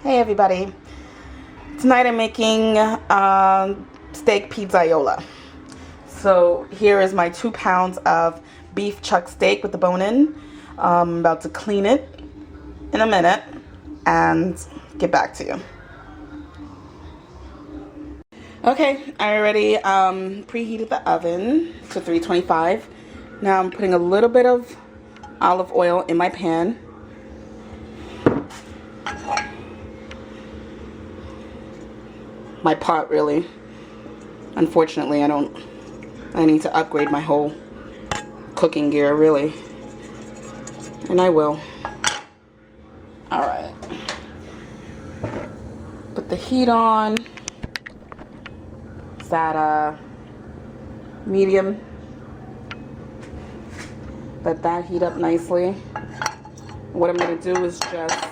Hey everybody, tonight I'm making steak pizzaiola. So here is my 2 pounds of beef chuck steak with the bone in. I'm about to clean it in a minute and get back to you. Okay, I already preheated the oven to 325. Now I'm putting a little bit of olive oil in my pan. My pot, really. Unfortunately, I need to upgrade my whole cooking gear, really. And I will. Alright. Put the heat on. It's at medium. Let that heat up nicely. What I'm going to do is just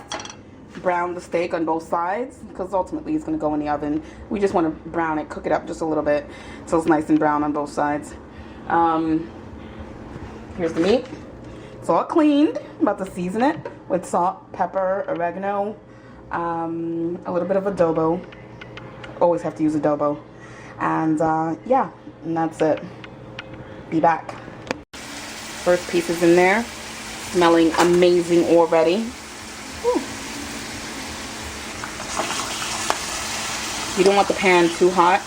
brown the steak on both sides, because ultimately it's going to go in the oven. We just want to brown it, cook it up just a little bit so it's nice and brown on both sides. Here's the meat. It's all cleaned. I'm about to season it with salt, pepper, oregano, a little bit of adobo. Always have to use adobo. And yeah, and that's it. Be back. First piece is in there. Smelling amazing already. Whew. You don't want the pan too hot.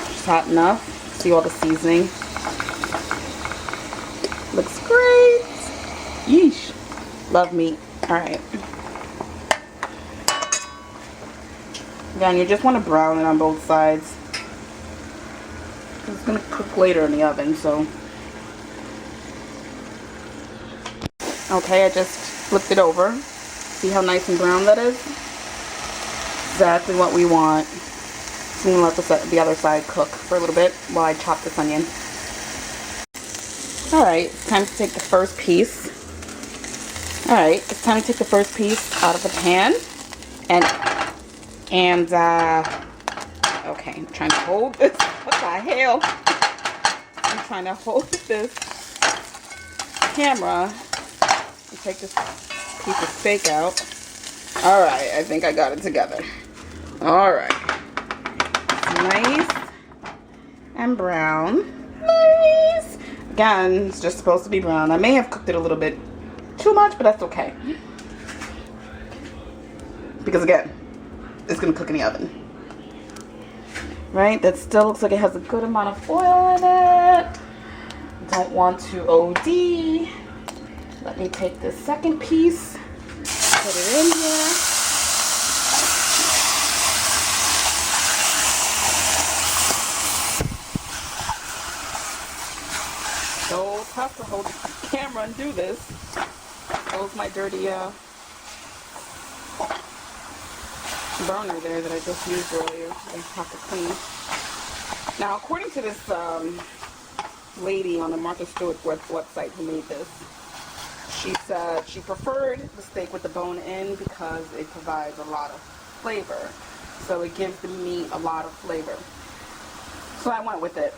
Just hot enough. See all the seasoning. Looks great. Yeesh. Love meat. Alright. Again, you just want to brown it on both sides. It's going to cook later in the oven, so. Okay, I just flipped it over. See how nice and brown that is? Exactly what we want. So I'm going to let the other side cook for a little bit while I chop this onion. Alright, it's time to take the first piece. Alright, it's time to take the first piece out of the pan. Okay, I'm trying to hold this. What the hell? I'm trying to hold this camera and take this piece of steak out. Alright, I think I got it together. Alright. Nice and brown. Nice. Again, it's just supposed to be brown. I may have cooked it a little bit too much, but that's okay. Because again, it's going to cook in the oven. Right? That still looks like it has a good amount of oil in it. Don't want to OD. Let me take this second piece. Put it in here. So tough to hold the camera and do this. That was my dirty burner there that I just used earlier. I have to clean. Now, according to this lady on the Martha Stewart website who made this, she said she preferred the steak with the bone in because it provides a lot of flavor. So it gives the meat a lot of flavor. So I went with it.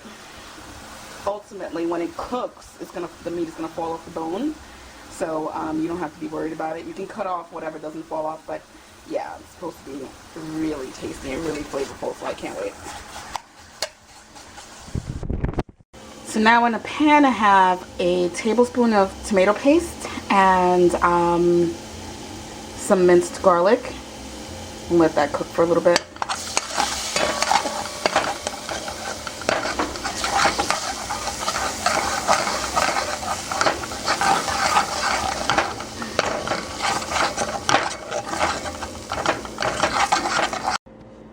Ultimately, when it cooks, the meat is gonna fall off the bone. So you don't have to be worried about it. You can cut off whatever doesn't fall off, but yeah, it's supposed to be really tasty and really flavorful, so I can't wait. So now in a pan I have a tablespoon of tomato paste and some minced garlic. And let that cook for a little bit.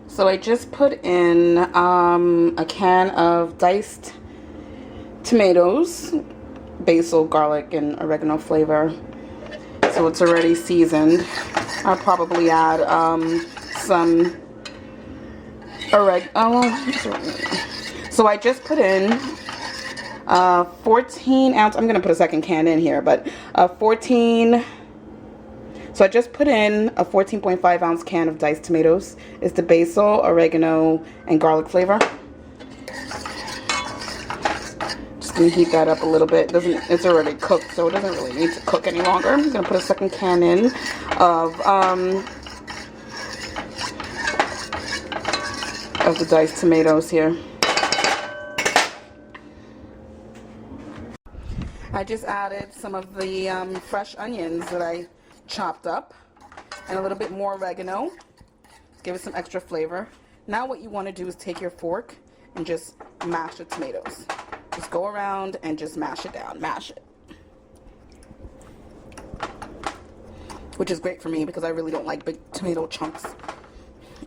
So I just put in a can of diced tomatoes, basil, garlic, and oregano flavor. So it's already seasoned. I'll probably add some oregano. So I just put in 14 ounce. I'm going to put a second can in here, but 14. So I just put in a 14.5 ounce can of diced tomatoes. It's the basil, oregano, and garlic flavor. Just gonna heat that up a little bit. It's already cooked, so it doesn't really need to cook any longer. I'm gonna put a second can in of of the diced tomatoes here. I just added some of the fresh onions that I chopped up and a little bit more oregano. Give it some extra flavor. Now what you want to do is take your fork and just mash the tomatoes. Just go around and just mash it down. Mash it. Which is great for me because I really don't like big tomato chunks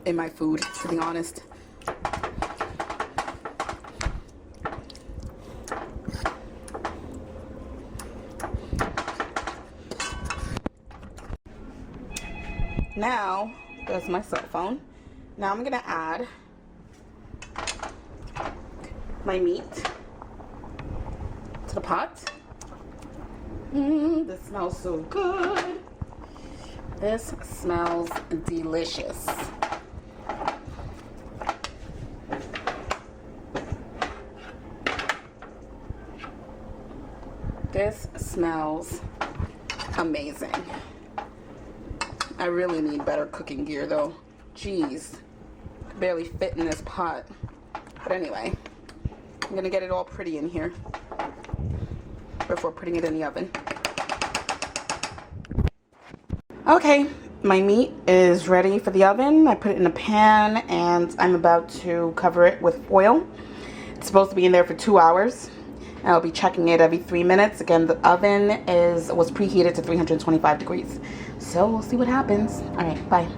in my food, to be honest. Now, there's my cell phone. Now I'm gonna add my meat to the pot. This smells so good. This smells delicious. This smells amazing. I really need better cooking gear though. Jeez, could barely fit in this pot. But anyway, I'm gonna get it all pretty in here before putting it in the oven. Okay, my meat is ready for the oven. I put it in a pan and I'm about to cover it with foil. It's supposed to be in there for 2 hours. I'll be checking it every 3 minutes. Again, the oven was preheated to 325 degrees. So we'll see what happens. All right, bye.